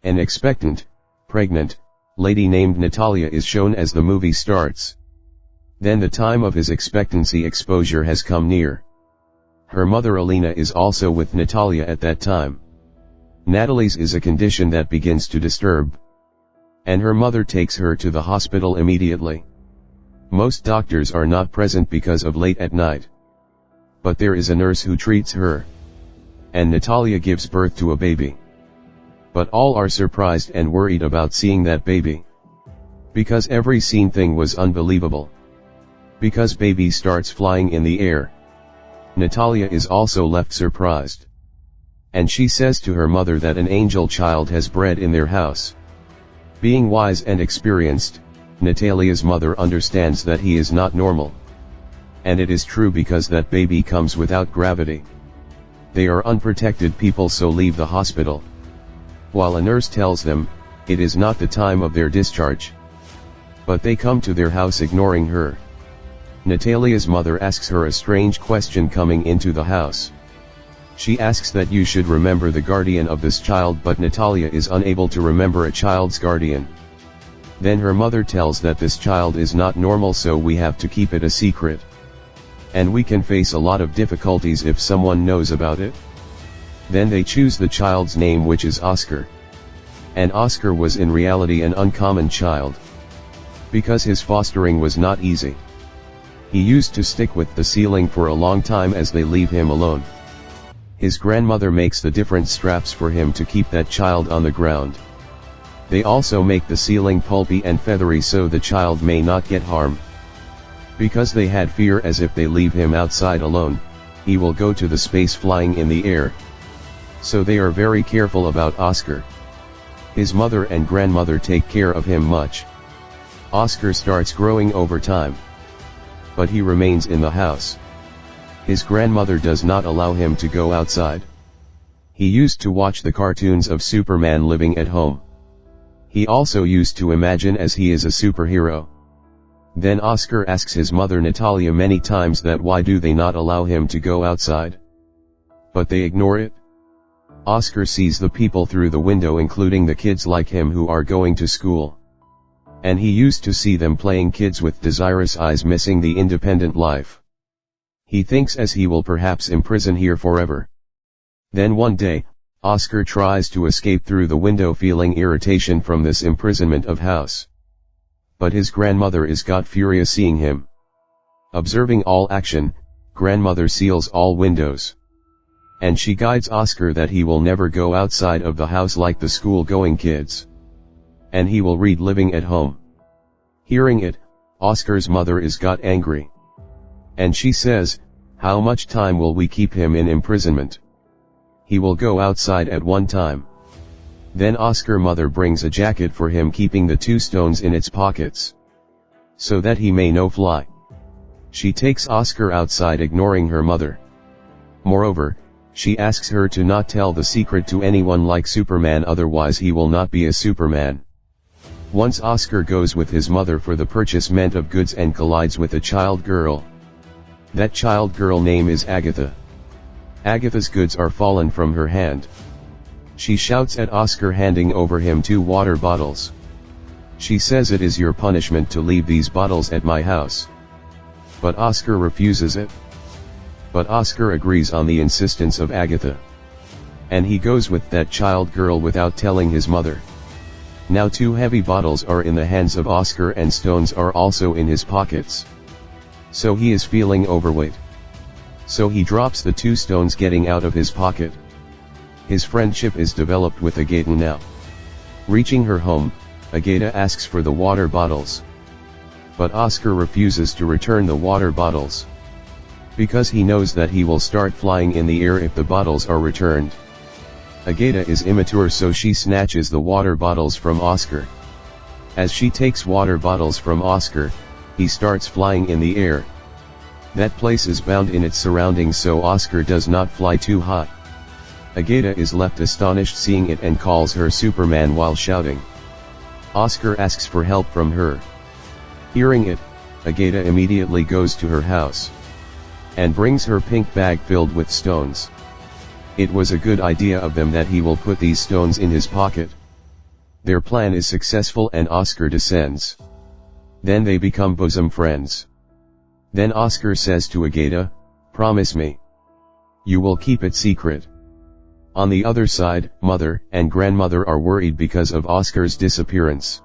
An expectant, pregnant, lady named Natalia is shown as the movie starts. Then the time of his expectancy exposure has come near. Her mother Alina is also with Natalia at that time. Natalie's is a condition that begins to disturb, and her mother takes her to the hospital immediately. Most doctors are not present because of late at night, but there is a nurse who treats her, and Natalia gives birth to a baby. But all are surprised and worried about seeing that baby, because every seen thing was unbelievable. Because baby starts flying in the air. Natalia is also left surprised, and she says to her mother that an angel child has bred in their house. Being wise and experienced, Natalia's mother understands that he is not normal. And it is true, because that baby comes without gravity. They are unprotected people, so leave the hospital. While a nurse tells them, it is not the time of their discharge. But they come to their house ignoring her. Natalia's mother asks her a strange question coming into the house. She asks that you should remember the guardian of this child, but Natalia is unable to remember a child's guardian. Then her mother tells that this child is not normal, so we have to keep it a secret. And we can face a lot of difficulties if someone knows about it. Then they choose the child's name, which is Oscar. And Oscar was in reality an uncommon child, because his fostering was not easy. He used to stick with the ceiling for a long time as they leave him alone. His grandmother makes the different straps for him to keep that child on the ground. They also make the ceiling pulpy and feathery so the child may not get harm. Because they had fear, as if they leave him outside alone, he will go to the space flying in the air. So they are very careful about Oscar. His mother and grandmother take care of him much. Oscar starts growing over time, but he remains in the house. His grandmother does not allow him to go outside. He used to watch the cartoons of Superman living at home. He also used to imagine as he is a superhero. Then Oscar asks his mother Natalia many times that why do they not allow him to go outside? But they ignore it. Oscar sees the people through the window, including the kids like him who are going to school. And he used to see them playing kids with desirous eyes, missing the independent life. He thinks as he will perhaps imprison here forever. Then one day, Oscar tries to escape through the window, feeling irritation from this imprisonment of house. But his grandmother is got furious seeing him. Observing all action, grandmother seals all windows. And she guides Oscar that he will never go outside of the house like the school-going kids. And he will read living at home. Hearing it, Oscar's mother is got angry. And she says, how much time will we keep him in imprisonment? He will go outside at one time. Then Oscar mother brings a jacket for him, keeping the 2 stones in its pockets, so that he may no fly. She takes Oscar outside, ignoring her mother. Moreover, she asks her to not tell the secret to anyone like Superman, otherwise he will not be a Superman. Once Oscar goes with his mother for the purchasement of goods and collides with a child girl. That child girl name is Agatha. Agatha's goods are fallen from her hand. She shouts at Oscar, handing over him 2 water bottles. She says it is your punishment to leave these bottles at my house. But Oscar refuses it. But Oscar agrees on the insistence of Agatha. And he goes with that child girl without telling his mother. Now 2 heavy bottles are in the hands of Oscar and stones are also in his pockets. So he is feeling overweight. So he drops the 2 stones, getting out of his pocket. His friendship is developed with Agata now. Reaching her home, Agata asks for the water bottles. But Oscar refuses to return the water bottles, because he knows that he will start flying in the air if the bottles are returned. Agata is immature, so she snatches the water bottles from Oscar. As she takes water bottles from Oscar, he starts flying in the air. That place is bound in its surroundings, so Oscar does not fly too high. Agata is left astonished seeing it and calls her Superman while shouting. Oscar asks for help from her. Hearing it, Agata immediately goes to her house and brings her pink bag filled with stones. It was a good idea of them that he will put these stones in his pocket. Their plan is successful and Oscar descends. Then they become bosom friends. Then Oscar says to Agata, "Promise me. You will keep it secret." On the other side, mother and grandmother are worried because of Oscar's disappearance.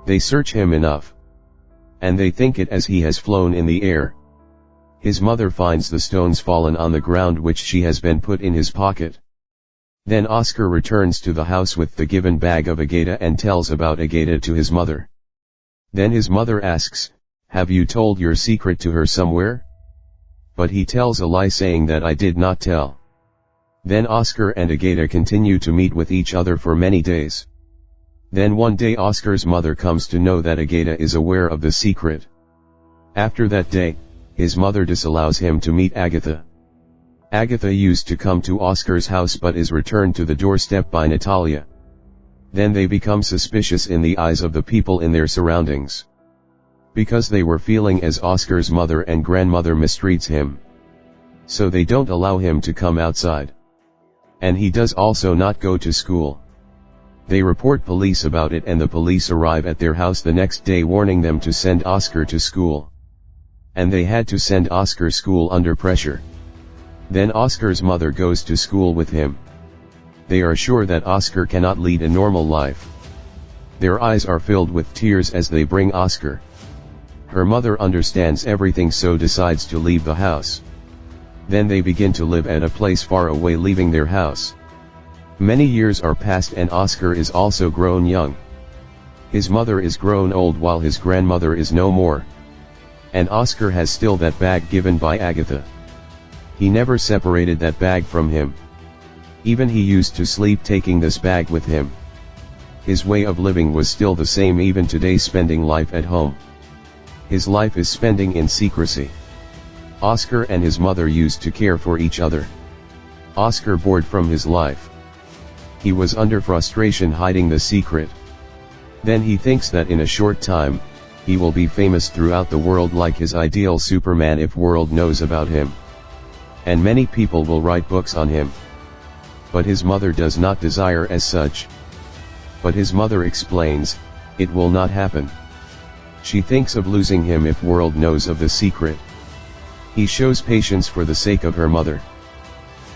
They search him enough. And they think it as he has flown in the air. His mother finds the stones fallen on the ground which she has been put in his pocket. Then Oscar returns to the house with the given bag of Agata and tells about Agata to his mother. Then his mother asks, "Have you told your secret to her somewhere?" But he tells a lie saying that I did not tell. Then Oscar and Agata continue to meet with each other for many days. Then one day Oscar's mother comes to know that Agata is aware of the secret. After that day, his mother disallows him to meet Agatha. Agatha used to come to Oscar's house but is returned to the doorstep by Natalia. Then they become suspicious in the eyes of the people in their surroundings. Because they were feeling as Oscar's mother and grandmother mistreats him. So they don't allow him to come outside. And he does also not go to school. They report police about it and the police arrive at their house the next day warning them to send Oscar to school. And they had to send Oscar school under pressure. Then Oscar's mother goes to school with him. They are sure that Oscar cannot lead a normal life. Their eyes are filled with tears as they bring Oscar. Her mother understands everything so decides to leave the house. Then they begin to live at a place far away leaving their house. Many years are passed and Oscar is also grown young. His mother is grown old while his grandmother is no more. And Oscar has still that bag given by Agatha. He never separated that bag from him. Even he used to sleep taking this bag with him. His way of living was still the same even today, spending life at home. His life is spending in secrecy. Oscar and his mother used to care for each other. Oscar bored from his life. He was under frustration hiding the secret. Then he thinks that in a short time, he will be famous throughout the world like his ideal Superman if world knows about him. And many people will write books on him. But his mother does not desire as such. But his mother explains, it will not happen. She thinks of losing him if world knows of the secret. He shows patience for the sake of her mother.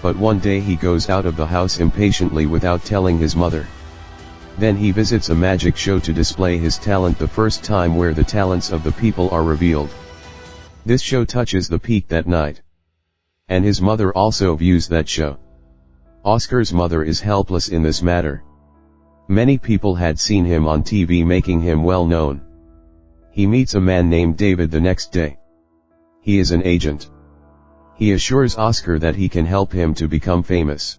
But one day he goes out of the house impatiently without telling his mother. Then he visits a magic show to display his talent, the first time where the talents of the people are revealed. This show touches the peak that night. And his mother also views that show. Oscar's mother is helpless in this matter. Many people had seen him on TV making him well known. He meets a man named David the next day. He is an agent. He assures Oscar that he can help him to become famous.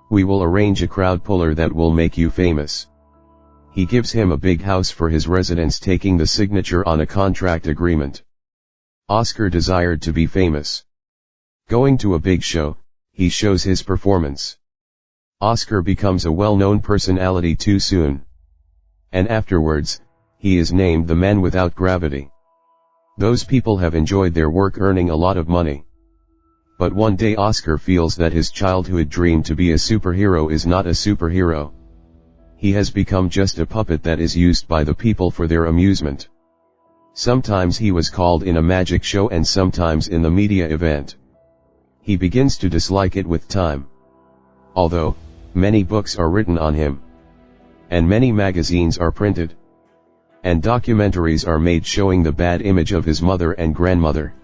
We will arrange a crowd puller that will make you famous. He gives him a big house for his residence, taking the signature on a contract agreement. Oscar desired to be famous. Going to a big show, he shows his performance. Oscar becomes a well-known personality too soon. And afterwards, he is named the man without gravity. Those people have enjoyed their work earning a lot of money. But one day Oscar feels that his childhood dream to be a superhero is not a superhero. He has become just a puppet that is used by the people for their amusement. Sometimes he was called in a magic show and sometimes in the media event. He begins to dislike it with time. Although, many books are written on him. And many magazines are printed. And documentaries are made showing the bad image of his mother and grandmother.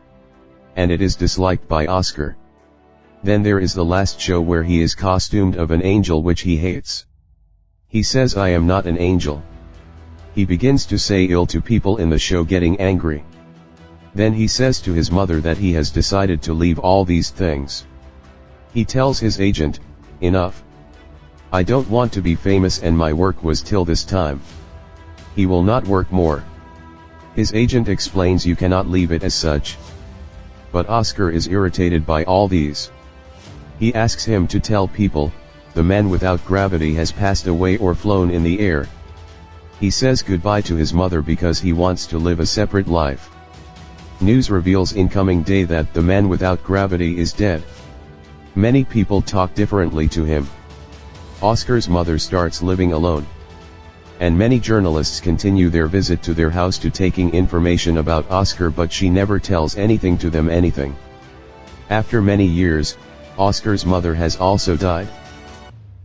And it is disliked by Oscar. Then there is the last show where he is costumed of an angel which he hates. He says, "I am not an angel." He begins to say ill to people in the show, getting angry. Then he says to his mother that he has decided to leave all these things. He tells his agent, "Enough. I don't want to be famous and my work was till this time." He will not work more. His agent explains, "You cannot leave it as such." But Oscar is irritated by all these. He asks him to tell people, the man without gravity has passed away or flown in the air. He says goodbye to his mother because he wants to live a separate life. News reveals in coming day that the man without gravity is dead. Many people talk differently to him. Oscar's mother starts living alone. and many journalists continue their visit to their house to taking information about Oscar, but she never tells anything to them anything. After many years, Oscar's mother has also died.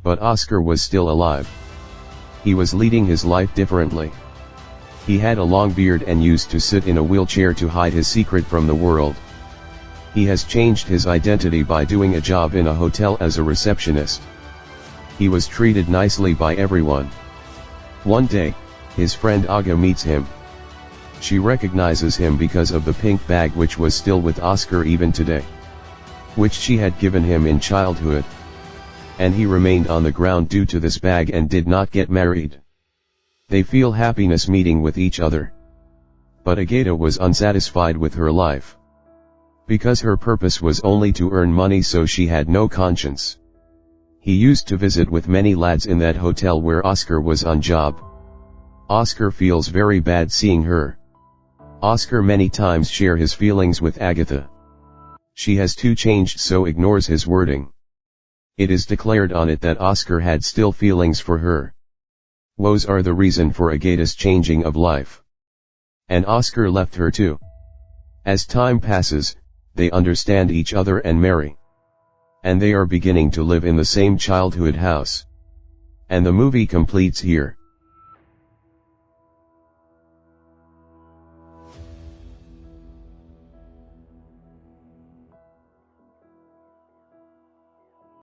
But Oscar was still alive. He was leading his life differently. He had a long beard and used to sit in a wheelchair to hide his secret from the world. He has changed his identity by doing a job in a hotel as a receptionist. He was treated nicely by everyone. One day, his friend Aga meets him. She recognizes him because of the pink bag which was still with Oscar even today, which she had given him in childhood. And he remained on the ground due to this bag and did not get married. They feel happiness meeting with each other. But Agata was unsatisfied with her life. Because her purpose was only to earn money, so she had no conscience. He used to visit with many lads in that hotel where Oscar was on job. Oscar feels very bad seeing her. Oscar many times share his feelings with Agatha. She has too changed, so ignores his wording. It is declared on it that Oscar had still feelings for her. Woes are the reason for Agata's changing of life. And Oscar left her too. As time passes, they understand each other and marry. And they are beginning to live in the same childhood house. And the movie completes here.